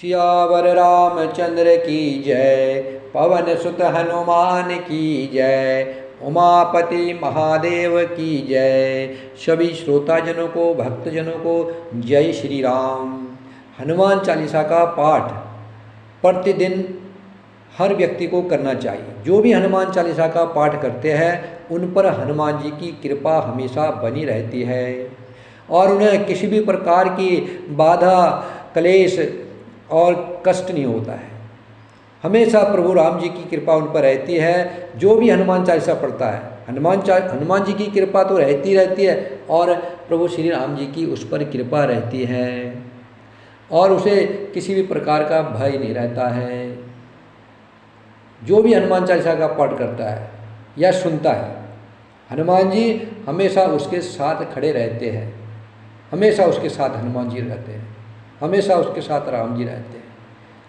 सियावर रामचंद्र की जय, पवन सुत हनुमान की जय, उमापति महादेव की जय। सभी श्रोताजनों को, भक्तजनों को जय श्री राम। हनुमान चालीसा का पाठ प्रतिदिन हर व्यक्ति को करना चाहिए। जो भी हनुमान चालीसा का पाठ करते हैं उन पर हनुमान जी की कृपा हमेशा बनी रहती है और उन्हें किसी भी प्रकार की बाधा, क्लेश और कष्ट नहीं होता है। हमेशा प्रभु राम जी की कृपा उन पर रहती है। जो भी हनुमान चालीसा पढ़ता है, हनुमान जी की कृपा तो रहती है और प्रभु श्री राम जी की उस पर कृपा रहती है और उसे किसी भी प्रकार का भय नहीं रहता है। जो भी हनुमान चालीसा का पाठ करता है या सुनता है, हनुमान जी हमेशा उसके साथ खड़े रहते हैं। हमेशा उसके साथ हनुमान जी रहते हैं, हमेशा उसके साथ राम जी रहते हैं।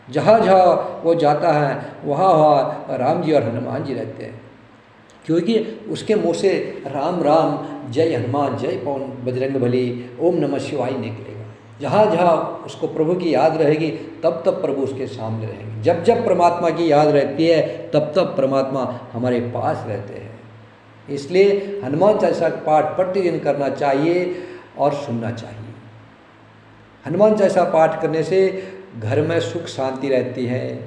जहाँ जहाँ वो जाता है वहाँ वहाँ राम जी और हनुमान जी रहते हैं, क्योंकि उसके मुँह से राम राम, जय हनुमान, जय पवन बजरंग बली, ओम नमः शिवाय निकलेगा। जहाँ जहाँ उसको प्रभु की याद रहेगी तब तब प्रभु उसके सामने रहेंगे। जब जब परमात्मा की याद रहती है तब तब परमात्मा हमारे पास रहते हैं। इसलिए हनुमान चालीसा का पाठ प्रतिदिन करना चाहिए और सुनना चाहिए। हनुमान चालीसा पाठ करने से घर में सुख शांति रहती है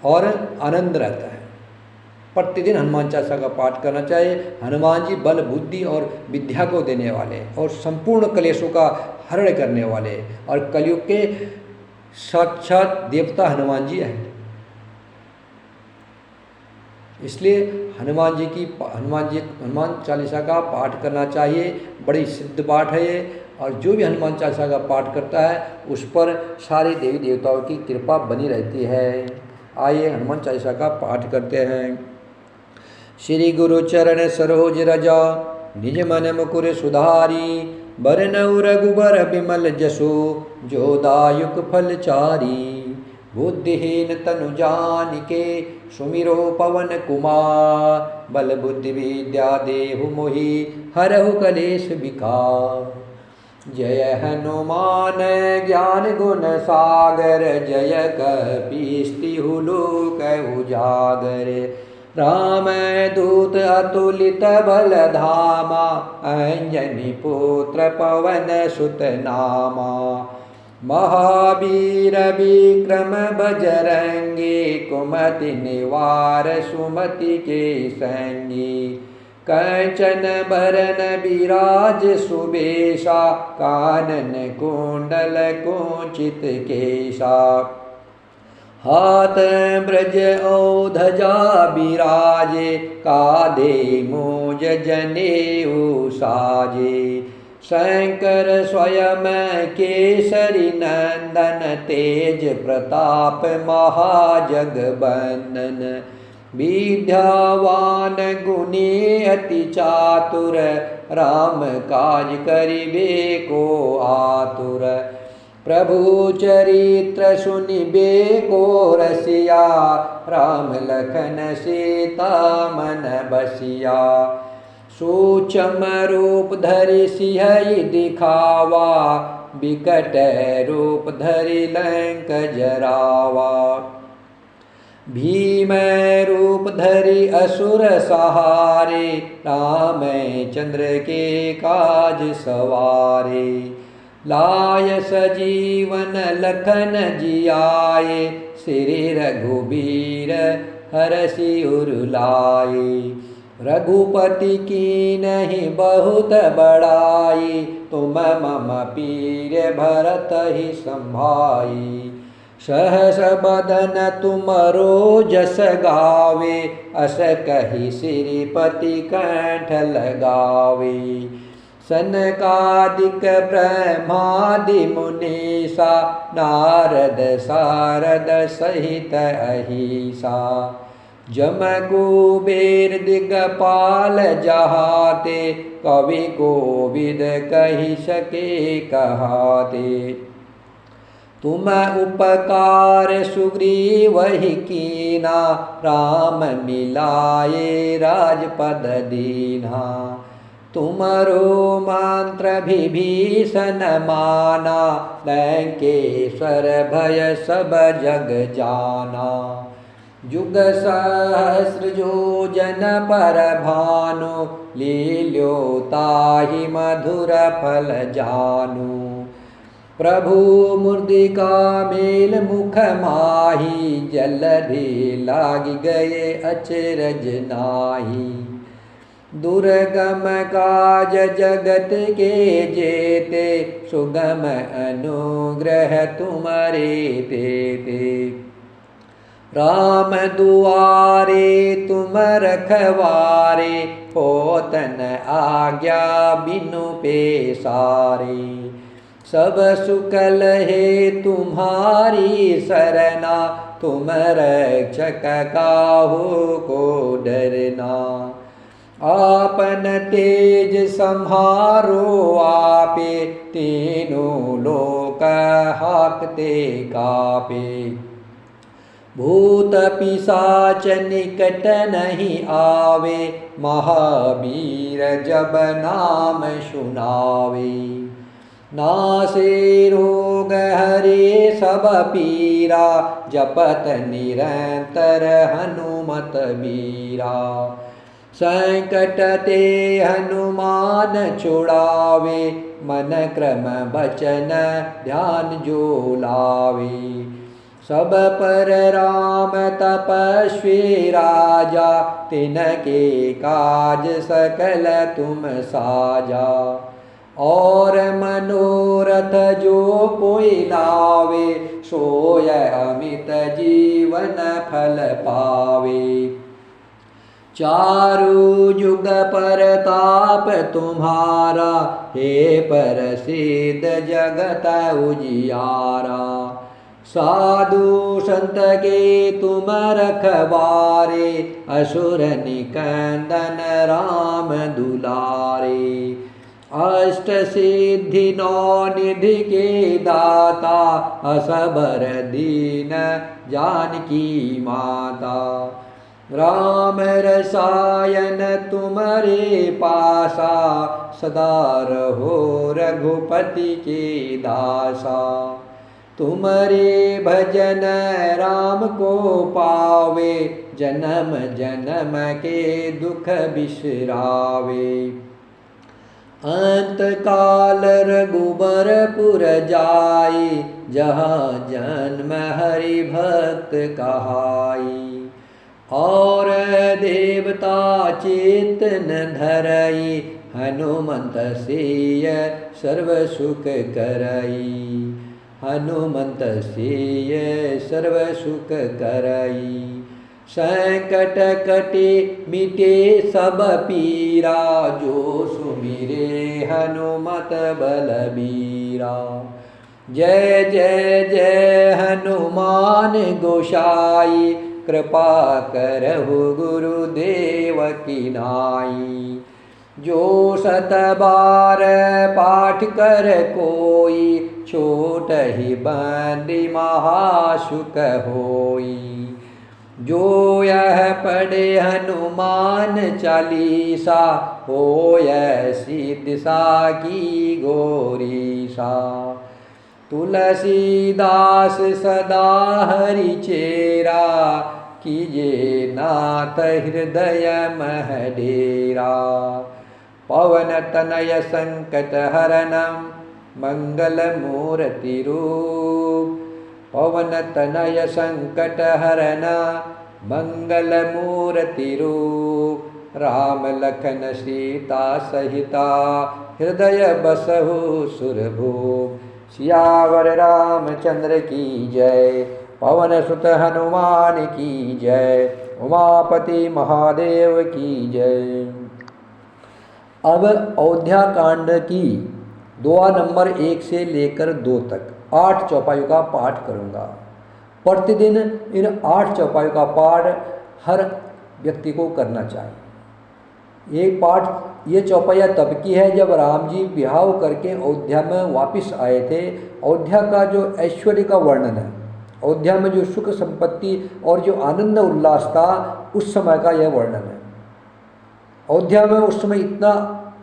और आनंद रहता है। प्रतिदिन हनुमान चालीसा का पाठ करना चाहिए। हनुमान जी बल, बुद्धि और विद्या को देने वाले और संपूर्ण क्लेशों का हरण करने वाले और कलयुग के साक्षात देवता हनुमान जी हैं। इसलिए हनुमान चालीसा का पाठ करना चाहिए। बड़ी सिद्ध पाठ है ये और जो भी हनुमान चालीसा का पाठ करता है उस पर सारे देवी देवताओं की कृपा बनी रहती है। आइए हनुमान चालीसा का पाठ करते हैं। श्री गुरु चरण सरोज रजा, निज मन मुकुर सुधारी, बरनउँ रघुबर बिमल जसु, जो दायुक फल चारी। बुद्धिहीन तनु जानिके, सुमिरो पवन कुमार, बल बुद्धि विद्या देहु मोहि, हरहु कलेश विकार। जय हनुमान ज्ञान गुण सागर, जय कपीस तिहु लोक उजागर। राम दूत अतुलित बल धामा, अंजनी पुत्र पवन सुत नामा। महावीर विक्रम बजरंगी, कुमति निवार सुमति के संगी। कंचन बरन विराज सुबेशा, कानन कुंडल कुंचित केशा। हाथ ब्रज और ध्वजा बिराजे, काधे मूज जनेऊ साजे। शंकर स्वयं केसरी नंदन, तेज प्रताप महाजगबंदन। विद्यावान गुणी अति चातुर, राम काज करिबे को आतुर। प्रभु चरित्र सुनिबे को रसिया, राम लखन सीता मन बसिया। सूक्ष्म रूप धरि सिंह दिखावा, बिकट रूप धरि लंक जरावा। भीम रूप धरि असुर सहारे, रामचंद्र के काज सवारे। लाय सजीवन लखन जियाए, श्री रघुबीर हरषि उर लाए। रघुपति की नहीं बहुत बड़ाई, तुम मम पीर भरत ही संभाई। सहस बदन तुमरो जस गावे, अस कहि श्रीपति कंठ लगावे। सनकादिक ब्रह्मादि मुनीसा, नारद सारद सहित अहिसा। जम कुबेर दिगपाल जहाते, कवि कोविद कहि सके कहाते। तुम उपकार सुग्रीव ही कीना, राम मिलाए राजपद दीन्हा। तुमरो मंत्र विभीषण माना, लंकेश्वर भय सब जग जाना। जुग सहस्र योजन पर भानु, लील्यो ताहि मधुर फल जानु। प्रभु मुर्दिका मेल मुख माही, जलधि लाग गए अचरज नाही। दुर्गम काज जगत के जेते, सुगम अनुग्रह तुमरे तेते। राम दुआरे तुम रखवारे, होतन आज्ञा बिनु पेसारे। सब सुकल है तुम्हारी सरना, तुम रक्षक काहू को डरना। आपन तेज संहारो आपे, तीनों लोक हाकते कापे। भूत पिशाच निकट नहीं आवे, महावीर जब नाम सुनावे। नासे रोग हरे सब पीरा, जपत निरंतर हनुमत बीरा। संकट ते हनुमान छुड़ावे, मन क्रम बचन ध्यान जो लावे। सब पर राम तपस्वी राजा, तिनके काज सकल तुम साजा। और मनोरथ जो कोई लावे, सोय अमित जीवन फल पावे। चारु जुग परताप तुम्हारा, हे प्रसिद्ध जगत उजियारा। साधु संत के तुम रखवारे, असुर निकंदन राम दुलारे। अष्ट सिद्धि नौ निधि के दाता, असबर दीन जानकी माता। राम रसायन तुमरे पासा, सदा रहो रघुपति के दासा। तुमरे भजन राम को पावे, जन्म जन्म के दुख बिसरावे। अंत काल रघुबरपुर जाई, जहाँ जन्म हरि भक्त कहाई। और देवता चेतन धरई, हनुमंत सेय सर्व सुख करई। हनुमंत सेय सर्व सुख करई। संकट कटे मिटे सब पीरा, जो सुमिरे हनुमत बलबीरा। जय जय जय हनुमान गोसाई, कृपा करहु गुरुदेव की नाई। जो सत बार पाठ कर कोई, छोट ही बंदी महासुख होई। जो यह पढ़े हनुमान चालीसा, होय सिद्धिसा की गोरीसा। तुलसीदास सदा हरि चेरा, कीजे नाथ हृदय मह डेरा। पवन तनय संकट हरणम, मंगल मूर्ति रूप। पवन तनय संकट हरण, मंगल मूर्ति रूप। राम लखन सीता सहिता, हृदय बसहु सुरभूप। सियावर रामचंद्र की जय, पवन सुत हनुमान की जय। उमापति महादेव की जय। अब अयोध्या कांड की दुआ नंबर 1 से लेकर 2 तक 8 चौपाइयों का पाठ करूँगा। प्रतिदिन इन 8 चौपाइयों का पाठ हर व्यक्ति को करना चाहिए। ये चौपाइयाँ तब की है जब राम जी विवाह करके अयोध्या में वापस आए थे। अयोध्या का जो ऐश्वर्य का वर्णन है, अयोध्या में जो सुख संपत्ति और जो आनंद उल्लास था, उस समय का यह वर्णन है। अयोध्या में उस समय इतना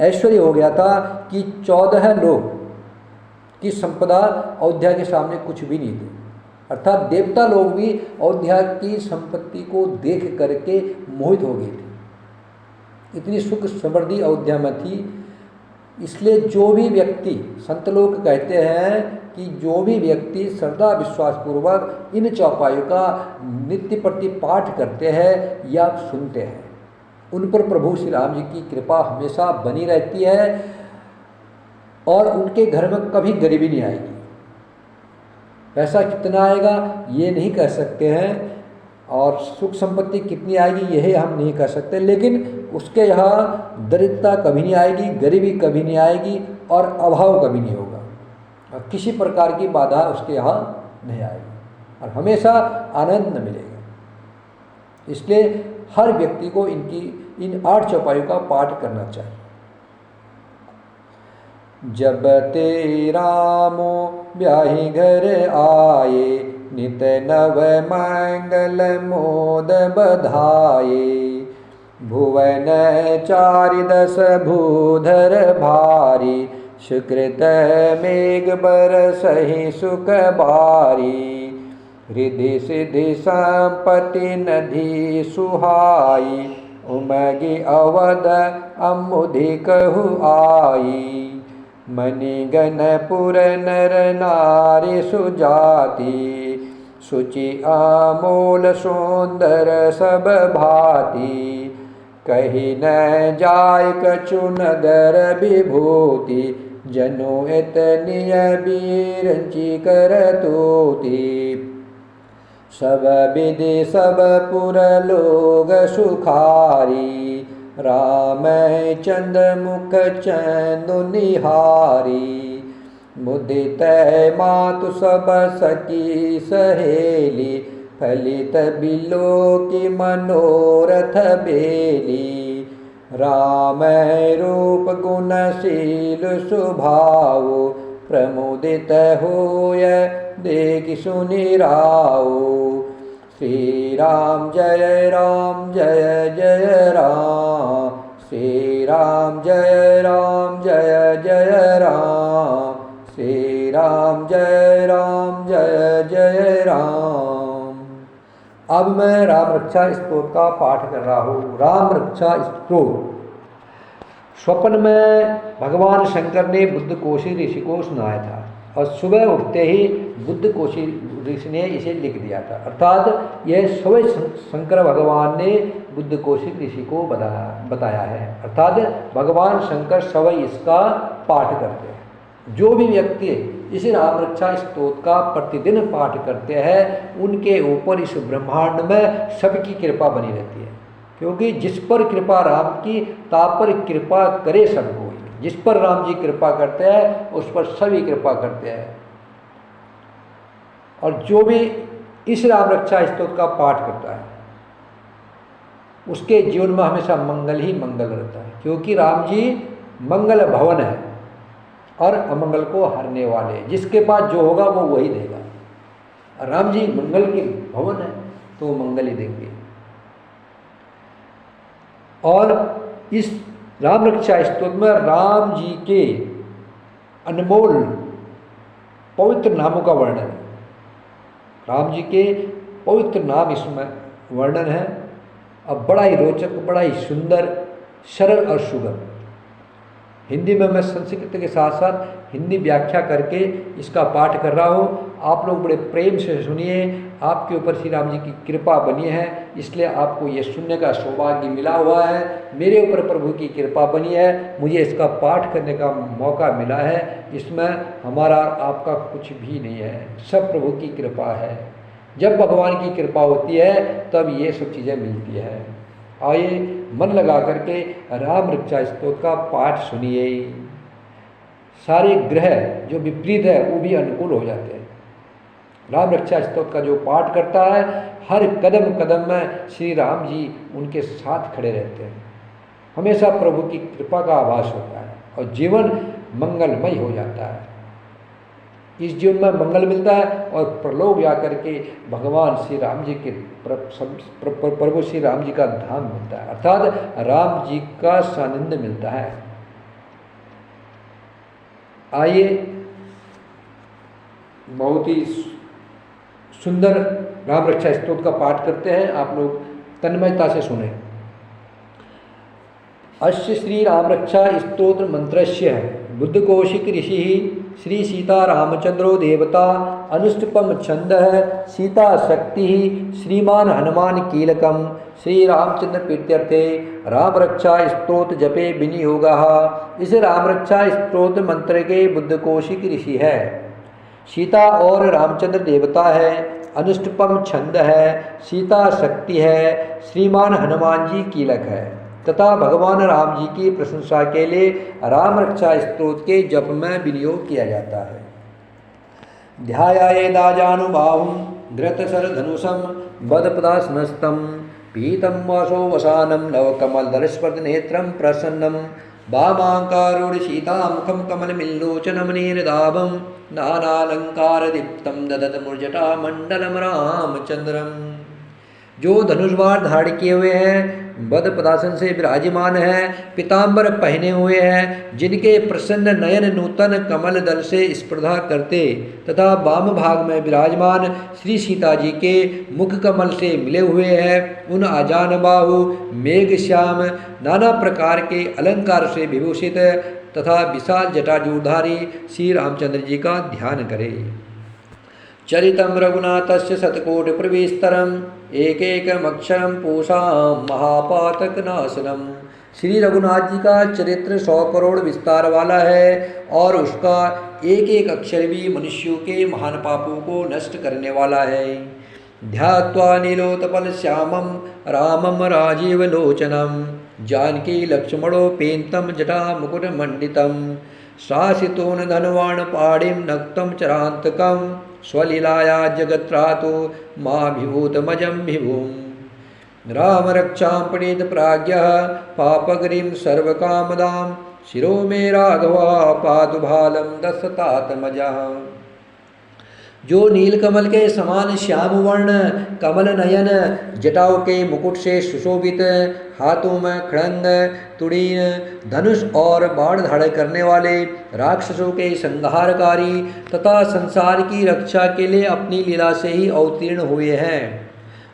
ऐश्वर्य हो गया था कि 14 लोग की संपदा अयोध्या के सामने कुछ भी नहीं थे। अर्थात देवता लोग भी अयोध्या की संपत्ति को देख करके मोहित हो गए थे। इतनी सुख समृद्धि अयोध्या में थी। इसलिए जो भी व्यक्ति, संत लोग कहते हैं कि जो भी व्यक्ति श्रद्धा विश्वास पूर्वक इन चौपाइयों का नित्य प्रति पाठ करते हैं या सुनते हैं, उन पर प्रभु श्री राम जी की कृपा हमेशा बनी रहती है और उनके घर में कभी गरीबी नहीं आएगी। पैसा कितना आएगा ये नहीं कह सकते हैं और सुख संपत्ति कितनी आएगी यही हम नहीं कह सकते, लेकिन उसके यहाँ दरिद्रता कभी नहीं आएगी, गरीबी कभी नहीं आएगी और अभाव कभी नहीं होगा और किसी प्रकार की बाधा उसके यहाँ नहीं आएगी और हमेशा आनंद मिलेगा। इसलिए हर व्यक्ति को इन 8 चौपाइयों का पाठ करना चाहिए। जब ते रामो ब्याहि घर आए, नित नव मंगल मोद बधाए। भुवन 410 भूधर भारी, सुकृत मेघ बरसहि सुख बारी। रिद्धि सिद्धि संपत्ति नधी सुहाई, उमगी अवध अमुधि कहु आई। मणिगण पुर नर नारी सुजाति, सुचि अमोल सुंदर सब भांति। कही न जाय कछु नगर विभूति, जनु इतनिय बीरंची करतूति। सब विधि सब पुर लोग सुखारी, राम चंद मुख चंदु निहारी। मुदित मातु सब सखी सहेली, फलित बिलो की मनोरथ बेली। राम रूप गुणशील स्वभाव, प्रमुदित होय देख सुनि राव। श्री राम जय जय राम, श्री राम जय जय राम, श्री राम जय राम। अब मैं राम रक्षा स्तोत्र का पाठ कर रहा हूँ। राम रक्षा स्तोत्र स्वप्न में भगवान शंकर ने बुद्ध कोशी ऋषि को सुनाया था और सुबह उठते ही बुद्ध कोशी ऋषि ने इसे लिख दिया था। अर्थात यह स्वयं शंकर भगवान ने बुद्ध कोशी ऋषि को बताया है। अर्थात भगवान शंकर स्वयं इसका पाठ करते हैं। जो भी व्यक्ति इस राम रक्षा स्तोत्र का प्रतिदिन पाठ करते हैं उनके ऊपर इस ब्रह्मांड में सबकी कृपा बनी रहती है, क्योंकि जिस पर कृपा राम की ता पर कृपा करे सब कोई। जिस पर राम जी कृपा करते हैं उस पर सभी कृपा करते हैं। और जो भी इस राम रक्षा स्तोत्र का पाठ करता है उसके जीवन में हमेशा मंगल ही मंगल रहता है, क्योंकि राम जी मंगल भवन है और अमंगल को हरने वाले। जिसके पास जो होगा वो वही देगा। राम जी मंगल के भवन है तो मंगल ही देंगे। और इस राम रक्षा स्तोत्र में राम जी के अनमोल पवित्र नामों का वर्णन है। राम जी के पवित्र नाम इसमें वर्णन है। अब बड़ा ही रोचक, बड़ा ही सुंदर, सरल और सुगम। हिंदी में मैं संस्कृत के साथ साथ हिंदी व्याख्या करके इसका पाठ कर रहा हूँ। आप लोग बड़े प्रेम से सुनिए। आपके ऊपर श्री राम जी की कृपा बनी है, इसलिए आपको ये सुनने का सौभाग्य मिला हुआ है। मेरे ऊपर प्रभु की कृपा बनी है, मुझे इसका पाठ करने का मौका मिला है। इसमें हमारा आपका कुछ भी नहीं है, सब प्रभु की कृपा है। जब भगवान की कृपा होती है तब ये सब चीज़ें मिलती है। आइए मन लगा करके राम रक्षा स्तोत्र का पाठ सुनिए। सारे ग्रह जो विपरीत है वो भी अनुकूल हो जाते हैं। राम रक्षा स्तोत्र का जो पाठ करता है हर कदम कदम में श्री राम जी उनके साथ खड़े रहते हैं। हमेशा प्रभु की कृपा का आभास होता है और जीवन मंगलमय हो जाता है। इस जीवन में मंगल मिलता है और प्रलोक जाकर के भगवान श्री राम जी के प्रभु श्री राम जी का धाम मिलता है, अर्थात राम जी का सानिध्य मिलता है। आइए बहुत ही सुंदर राम रक्षा स्तोत्र का पाठ करते हैं, आप लोग तन्मयता से सुने। अस्य श्री राम रक्षा स्तोत्र मंत्रस्य बुद्ध कौशिक ऋषि श्री सीता रामचंद्रो देवता अनुष्टुपम छंद सीता शक्ति श्रीमान हनुमान कीलकम श्री रामचंद्र प्रीत्यर्थे राम रक्षा स्तोत्र जपे विनियोगः। इस राम रक्षा स्तोत्र मंत्र के बुद्ध कौशिक ऋषि है, सीता और रामचंद्र देवता है, अनुष्टुपम छंद है, सीता शक्ति है, श्रीमान हनुमान जी कीलक है तथा भगवान राम जी की प्रशंसा के लिए राम रक्षा स्तोत्र के जप में विनियोग किया जाता है। ध्यायायेदाजानुबाहुं धृतशरधनुषं बदपदासनस्थं पीतं वासो वसानं नवकमलदलस्पर्धनेत्रं प्रसन्नं वामाङ्कारूढ सीतामुखं कमलमिल्लोचनमनिर्दाभं नानालङ्कारदीप्तं ददतमुर्जटामण्डलं रामचन्द्रम्। जो धनुष बाण धारण किए हुए हैं, बद पदासन से विराजमान है, पीताम्बर पहने हुए हैं, जिनके प्रसन्न नयन नूतन कमल दल से स्पर्धा करते तथा वाम भाग में विराजमान श्री सीता जी के मुख कमल से मिले हुए हैं, उन आजान बाहु मेघ श्याम नाना प्रकार के अलंकार से विभूषित तथा विशाल जटाजूधारी श्री रामचंद्र जी का ध्यान करें। चरितं रघुनाथस्य शतकोटि प्रविस्तरम् एकैकमक्षरं पूषां महापातकनाशनम। श्री रघुनाथ जी का चरित्र 100 करोड़ विस्तार वाला है और उसका एक एक अक्षर भी मनुष्यों के महान पापों को नष्ट करने वाला है। ध्यात्वा नीलोत्पल श्यामं रामं राजीवलोचनं जानकी लक्ष्मणोपेतं जटा मुकुटमण्डितं शासितोन धनवान पाणिं नक्तं चरान्तकं स्वलीलाया जगत्रातो माभिभूतमजं विभुं। राम रक्षां पठेत प्राज्ञः पापगरीं सर्वकामदां शिरो मे राघवा पातु भालं दशतातमजः। जो नीलकमल के समान श्याम वर्ण कमल नयन जटाओं के मुकुट से सुशोभित, हाथों में खड़ंग तुड़ीन धनुष और बाण धारण करने वाले, राक्षसों के संहारकारी तथा संसार की रक्षा के लिए अपनी लीला से ही अवतीर्ण हुए हैं,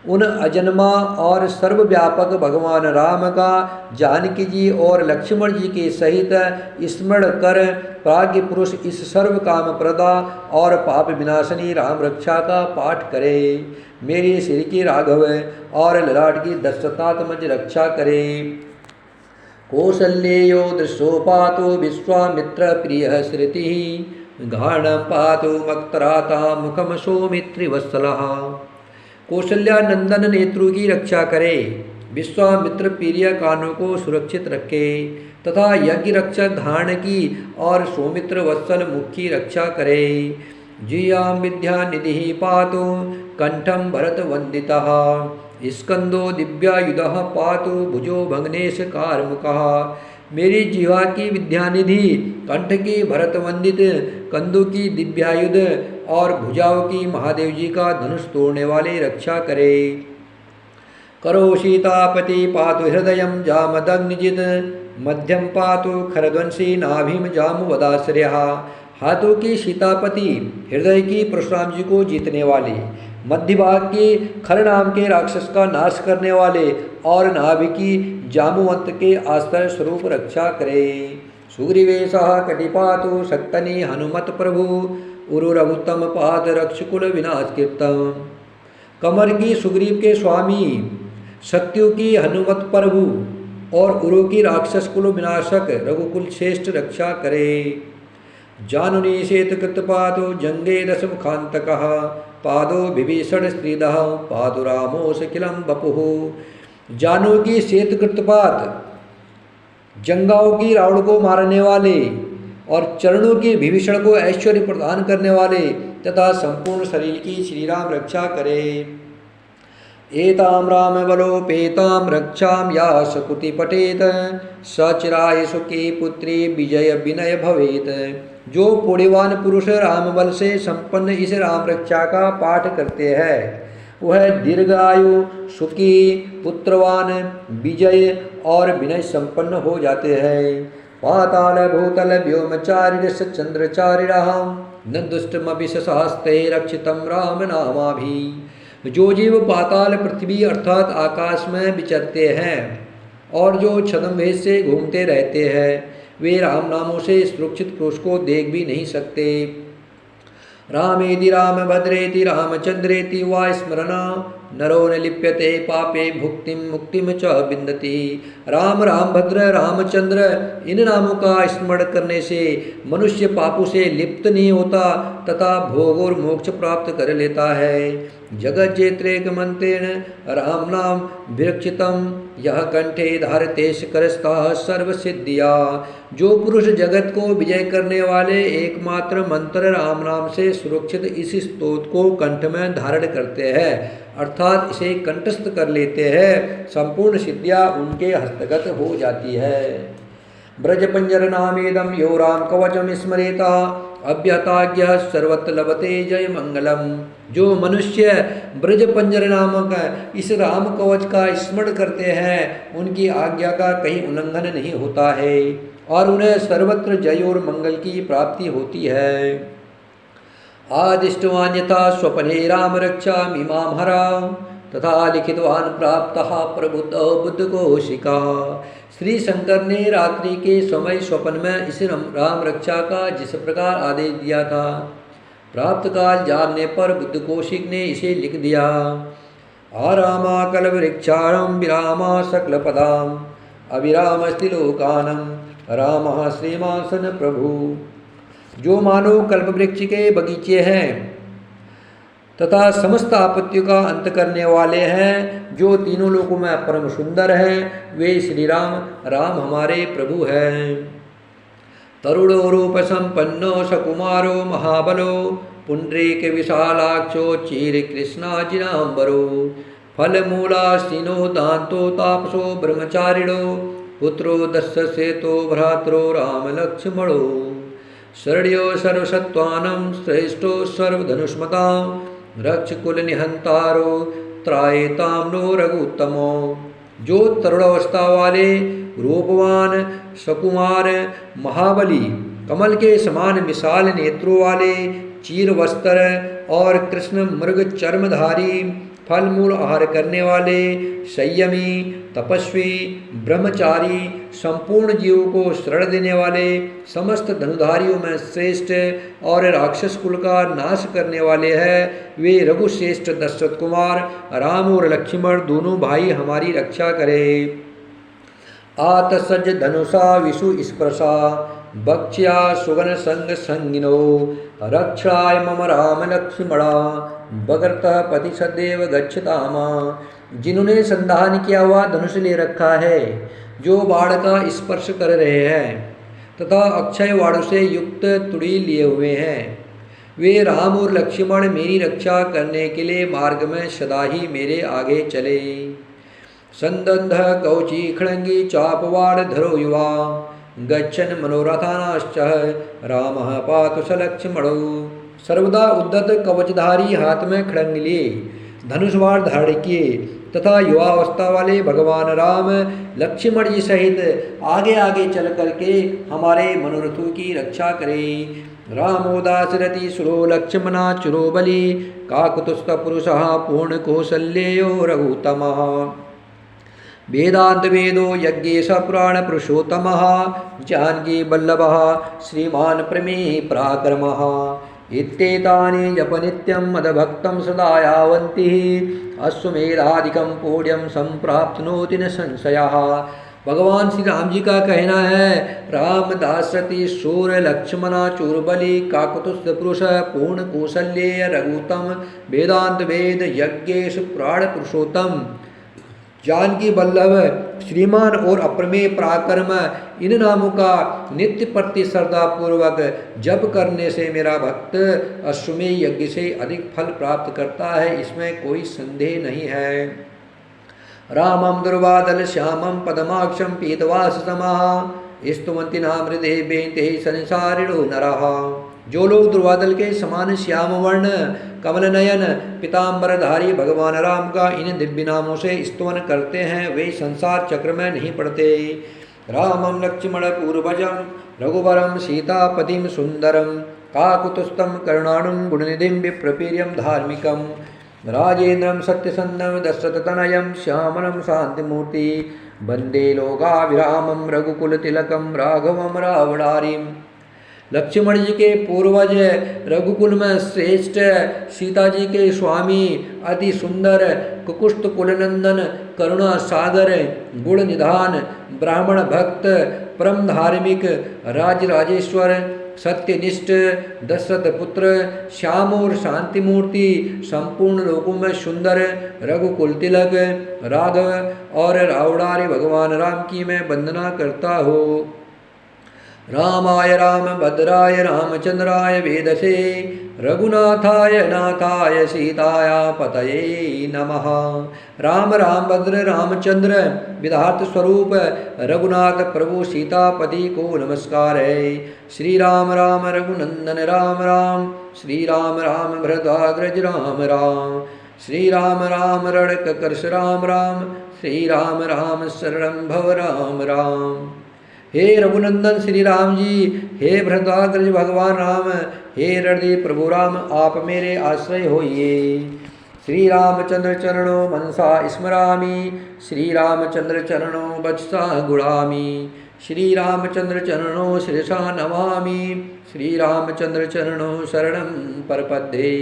उन अजन्मा और सर्वव्यापक भगवान राम का जानकी जी और लक्ष्मण जी के सहित स्मरण कर प्राज्ञ पुरुष इस सर्व काम प्रदा और पाप विनाशनी राम रक्षा का पाठ करे। मेरे सिर की राघव और ललाट की दशरथात्मज रक्षा करे। कौसल्येयो दृशो पातो विश्वामित्र प्रिय श्रुति घाणं पातो मक्तराता मुखम सौमित्रिवत्सलः। कौशल्या नंदन नेत्रों की रक्षा करे, विश्वामित्र प्रिय कानों को सुरक्षित रखे तथा यज्ञ रक्षक घाण की और सौमित्र वत्सल मुख की रक्षा करे। जियां विद्या निधि पातु कंठम भरत वंदितः स्कंदो दिव्यायुधः पातु भुजो भग्नेश कारमुकः। मेरी जीवा की विद्यानिधि, कंठ की भरत वंदित, कंधों की दिव्यायुध और भुजाओं की महादेव जी का धनुष तोड़ने वाले रक्षा करे। करो सीतापति पातु हृदयं जामदग्निजित मध्यम पातु खरध्वंसी नाभिम जामुवदाश्रयः। हाथों की सीतापति हृदय की परशुराम जी को जीतने वाले, मध्य भाग की खर नाम के राक्षस का नाश करने वाले और नाभि की जामुवंत के आश्रय स्वरूप रक्षा करे। सुग्रीवेशः कटिपातु शक्तनि हनुमत प्रभु उरुरभुतम पाद रक्षकुल विनाश कीर्तम। कमर की सुग्रीव के स्वामी, शक्तियों की हनुमत प्रभु और उरु की राक्षस कुल विनाशक रघुकुल श्रेष्ठ रक्षा करे। जानुनी शेत कृतपातो जंगे दशमुखांतकः पादो विभीषण स्त्रीदः पादु रामो सकिलम बपुः। जानू की श्वेत कृतपात जंगाओं की रावण को मारने वाले और चरणों की विभीषण को ऐश्वर्य प्रदान करने वाले तथा संपूर्ण शरीर की श्री राम रक्षा करे। एताम राम बलोपेताम रक्षाम या सकुति पटेत सचिराय सुखी पुत्री विजय विनय भवेत। जो पुण्यवान पुरुष राम बल से संपन्न इस राम रक्षा का पाठ करते हैं वह दीर्घायु सुखी पुत्रवान विजय और विनय संपन्न हो जाते हैं। पाताल भूतल व्योमचारिणश्च चंद्रचारिणः न दुष्टमपि शास्ते रक्षितं राम नामाभि। जो जीव पाताल पृथ्वी अर्थात आकाश में विचरते हैं और जो छद्मवेश से घूमते रहते हैं, वे राम नामों से सुरक्षित पुरुष को देख भी नहीं सकते। रामेति रामभद्रेति रामचंद्रेति वा स्मरणा नरो न लिप्यते पापे भुक्तिम मुक्तिम च विन्दति। राम रामभद्र रामचंद्र इन नामों का स्मरण करने से मनुष्य पापों से लिप्त नहीं होता तथा भोग और मोक्ष प्राप्त कर लेता है। जगत जेत्रेक मंत्रेण राम नाम विरक्षितम यह कंठे धारतेश करस्ता सर्व सिद्धिया। जो पुरुष जगत को विजय करने वाले एकमात्र मंत्र राम नाम से सुरक्षित इस स्तोत्र को कंठ में धारण करते हैं अर्थात इसे कंठस्थ कर लेते हैं, संपूर्ण सिद्धियां उनके हस्तगत हो जाती है। ब्रजपंजर नामेदम यो राम कवचम स्मरेता अभ्यताज्ञ सर्वत्र लभते जय मंगलम। जो मनुष्य ब्रजपंजर नामक इस राम कवच का स्मरण करते हैं उनकी आज्ञा का कहीं उल्लंघन नहीं होता है और उन्हें सर्वत्र जय और मंगल की प्राप्ति होती है। आदिष्टवान यथा स्वपने राम रक्षा मीमां हरा तथा लिखितवान प्राप्त प्रबुद्ध बुद्ध कोशिका। श्री शंकर ने रात्रि के समय स्वप्न में इस राम रक्षा का जिस प्रकार आदेश दिया था, प्राप्त काल जानने पर बुद्ध कौशिक ने इसे लिख दिया। आरामा कलवृक्षाणं विरामा सकलपदाम् अविरामस्तिलोकानम रामः श्रीमासन प्रभु। जो मानो कल्पवृक्ष के बगीचे हैं तथा समस्त आपत्तियों का अंत करने वाले हैं, जो तीनों लोकों में परम सुंदर हैं, वे श्री राम राम हमारे प्रभु हैं। तरुणो रूप संपन्नो सकुमारो महाबलो पुंड्रीक विशालाक्षो चीर कृष्णाजिनांबरो फलमूलासीनो दांतो तापसो ब्रह्मचारिणो पुत्रो दस्य सेतो भ्रातरो राम लक्ष्मणो शरण्यो सर्वसत्त्वानं श्रेष्ठो सर्वधनुष्मतां रक्षकुल निहंतारो त्रायताम नो रघुत्तमो। जो तरुणावस्था वाले रूपवान सकुमार महाबली कमल के समान विशाल नेत्रों वाले चीर वस्त्र और कृष्ण मृग चर्मधारी फल मूल आहार करने वाले संयमी तपस्वी ब्रह्मचारी संपूर्ण जीवों को शरण देने वाले समस्त धनुधारियों में श्रेष्ठ और राक्षस कुल का नाश करने वाले हैं, वे रघुश्रेष्ठ दशरथ कुमार राम और लक्ष्मण दोनों भाई हमारी रक्षा करें। आत सज धनुषा विषु स्पर्शा बक्ष्या सुगन संग संगिनो रक्षाय मम राम लक्ष्मणा बगरतः पति सदैव गच्छतामा। जिन्होंने संधान किया हुआ धनुष ले रखा है, जो बाण का स्पर्श कर रहे हैं तथा अक्षय वाणु से युक्त तुड़ी लिए हुए हैं, वे राम और लक्ष्मण मेरी रक्षा करने के लिए मार्ग में सदा ही मेरे आगे चले। संदंध कौची खड़ंगी चापवाड़ धरो युवा गच्छन मनोरथानाश्च रामः पातु स लक्ष्मणो। सर्वदा उद्दत कवचधारी हाथ में खड़ंग लिए धनुषवाण धारण किए तथा युवावस्था वाले भगवान राम लक्ष्मण जी सहित आगे आगे चल करके हमारे मनोरथों की रक्षा करें। रामो दाशरथि सुरो लक्ष्मणा चुरो बलि काकुतुस्थ पुरुषः पूर्ण कौशल्यो रघुत्तमः वेदांत वेदो यज्ञेश पुराण पुरुषोत्तमः जानकी वल्लभः श्रीमान प्रमेय पराक्रमः इत्येतानि जप नित्यं मदभक्तं सदा यावन्ति अश्वमेधादिकं पुण्यं संप्राप्नोति न संशयः। भगवान श्री राम जी का कहना है, राम दाशरथि सूर लक्ष्मणा चूरबली काकुतुस्थ पुरुष पूर्ण कौशल्य रघुत्तम वेदांत वेद यज्ञेश पुराण पुरुषोत्तम जानकी वल्लभ श्रीमान और अप्रमेय पराक्रम, इन नामों का नित्य प्रति श्रद्धा पूर्वक जप करने से मेरा भक्त अश्वमेध यज्ञ से अधिक फल प्राप्त करता है, इसमें कोई संदेह नहीं है। रामं दुर्वादल श्यामं पदमाक्षं पीतवाससमः स्तुवन्ति नाम हृदय बेते संसारिणो नरः। जो लोग दुर्वादल के समान श्याम वर्ण कमल नयन पीताम्बरधारी भगवान राम का इन दिव्य नामों से स्तुवन करते हैं, वे संसार चक्र में नहीं पड़ते। रामं लक्ष्मणपूर्वजं रघुवरं सीतापतिं सुन्दरं काकुतस्थं कर्णाणं गुणनिधिं विप्रवीर्यं धार्मिकं राजेन्द्रं सत्यसन्धं दशरथतनयं श्यामलं शान्तिमूर्ति वन्दे लोकाभिरामं रघुकुलतिलकं राघवं रावणारिं। लक्ष्मण जी के पूर्वज, रघुकुल में श्रेष्ठ, सीता जी के स्वामी, अति सुंदर, कुकुष्ट कुलनंदन, करुणा सागर, गुण निधान, ब्राह्मण भक्त, परम धार्मिक, राज राजेश्वर, सत्यनिष्ठ, दशरथ पुत्र, श्याम और शांति मूर्ति, संपूर्ण लोकों में सुंदर, रघुकुल तिलक, राघव और रावणारी भगवान राम की मैं वंदना करता हूँ। रामाय रामभद्राय रामचंद्राय वेदसे रघुनाथाय नाथाय सीताया पतये नमः। राम रामभद्र रामचंद्र विधार्थ स्वरूप रघुनाथ प्रभु सीतापति को नमस्कार है। श्री राम राम रघुनंदन राम राम, श्री राम राम भरद्वाग्रज राम राम, श्री राम राम रणककर्ष राम राम, श्री राम राम शरणं भव राम राम। हे रघुनंदन श्री राम जी, हे भरद्वाग्रज भगवान राम, हे रणदीप प्रभु राम, आप मेरे आश्रय होइए। श्री रामचंद्र चरणों मनसा स्मरामि, श्री रामचंद्र चरणों वचसा गुणामि, श्री रामचंद्र चरणों शिरसा नमामि, श्री रामचंद्र चरणों शरणं प्रपद्ये।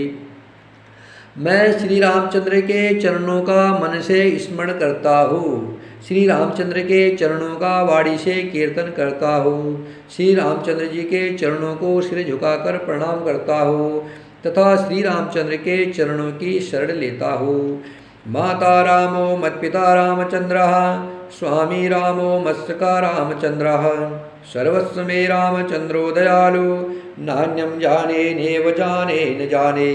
मैं श्री रामचंद्र के चरणों का मन से स्मरण करता हूँ, श्री रामचंद्र के चरणों का वाणी से कीर्तन करता हूँ, श्री रामचंद्र जी के चरणों को सिर झुकाकर प्रणाम करता हूँ तथा श्री रामचंद्र के चरणों की शरण लेता हूँ। माता रामो मत्पिता रामचंद्रः, स्वामी रामो मत्सखा रामचंद्रः, सर्वस्व मे रामचंद्रो दयालु, नान्यम जाने नेव जाने न जाने।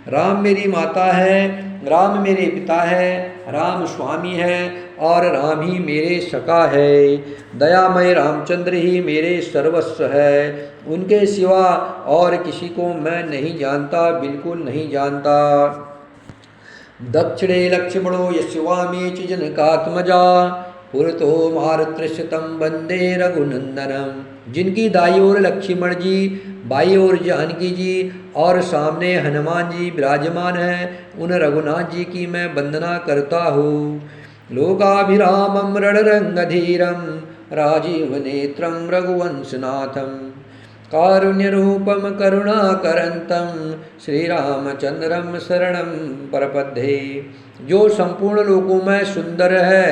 राम मेरी माता है, राम मेरे पिता है, राम स्वामी है और राम ही मेरे सखा है। दयामय रामचंद्र ही मेरे सर्वस्व है, उनके सिवा और किसी को मैं नहीं जानता, बिल्कुल नहीं जानता। दक्षिणे लक्ष्मणो यस्वामी च जनकात्मजा, पुरतो मारुतृष्यतं वंदे रघुनंदनम। जिनकी दाई ओर लक्ष्मण जी, बाई ओर जानकी जी और सामने हनुमान जी विराजमान हैं, उन रघुनाथ जी की मैं वंदना करता हूँ। लोकाभिरामं रणरंगधीरं, राजीव नेत्रं रघुवंशनाथं, कारुण्यरूपं करुणाकरन्तं, श्रीरामचंद्रं शरणं प्रपद्ये। जो संपूर्ण लोकों में सुंदर है,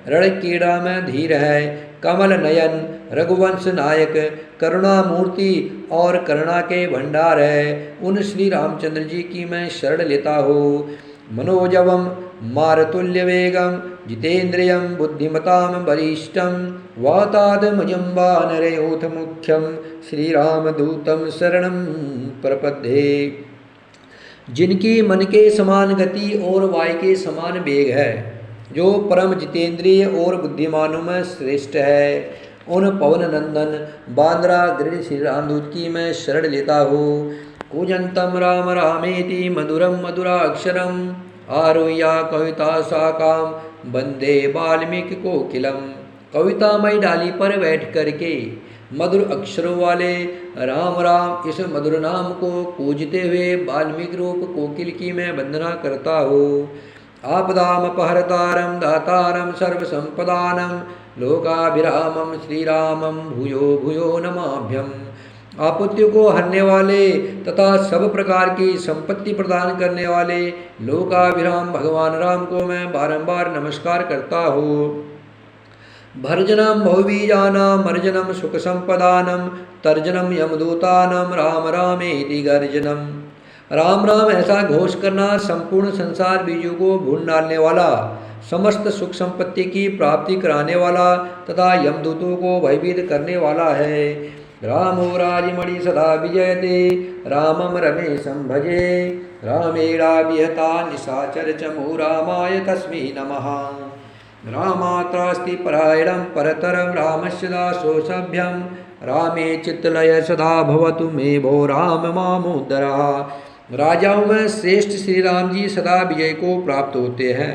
रणक्रीड़ा में धीर है, कमल नयन, रघुवंश नायक, करुणा मूर्ति और करुणा के भंडार है, उन श्री रामचंद्र जी की मैं शरण लेता हूँ। मनोजवम मारुतुल्य वेगम, जितेन्द्रियं बुद्धिमतां वरिष्ठं, वातात्मजं वानरयूथ मुख्यं, श्रीरामदूतं शरणं प्रपद्ये। जिनकी मन के समान गति और वायु के समान वेग है, जो परम जितेंद्रिय और बुद्धिमानों में श्रेष्ठ है, उन पवन नंदन बांद्रा दृढ़ श्री रामदूत की मैं शरण लेता हूँ। कूजंतम राम रामेति मधुरम मधुराक्षरम, आरुह्य कविता साकाम, वंदे वाल्मीकि कोकिलम। कवितामयी डाली पर बैठ करके मधुर अक्षरों वाले राम राम इस मधुर नाम को पूजते हुए वाल्मीकि रूप कोकिल की मैं वंदना करता हूँ। आपदामपहर्तारं दातारं सर्वसंपदानं, लोकाभिरामं श्रीरामं भूयो भूयो नमाभ्यम। आपत्तियों को हरने वाले तथा सब प्रकार की संपत्ति प्रदान करने वाले लोकाभिराम भगवान राम को मैं बारंबार नमस्कार करता हूँ। भर्जनम भवबीजानां मर्जनम सुख संपदानम, तर्जनम यमदूतानम, राम रामेति गर्जनम। राम राम ऐसा घोष करना संपूर्ण संसार बीजों को भून डालने वाला, समस्त सुख संपत्ति की प्राप्ति कराने वाला तथा यमदूतों को भयभीत करने वाला है। रामो राजमणि सदा विजयते, रामम रमेशं भजे, रामेणाभिहता निशाचर चमो, रामाय तस्मै नमः। रामात्रास्ति परायणं परतरं, रामस्य दासो सभ्यं, रामे चित्तलय सदा भवतु मे भो, राम मामोदरः। राजाओं में श्रेष्ठ श्री राम जी सदा विजय को प्राप्त होते हैं।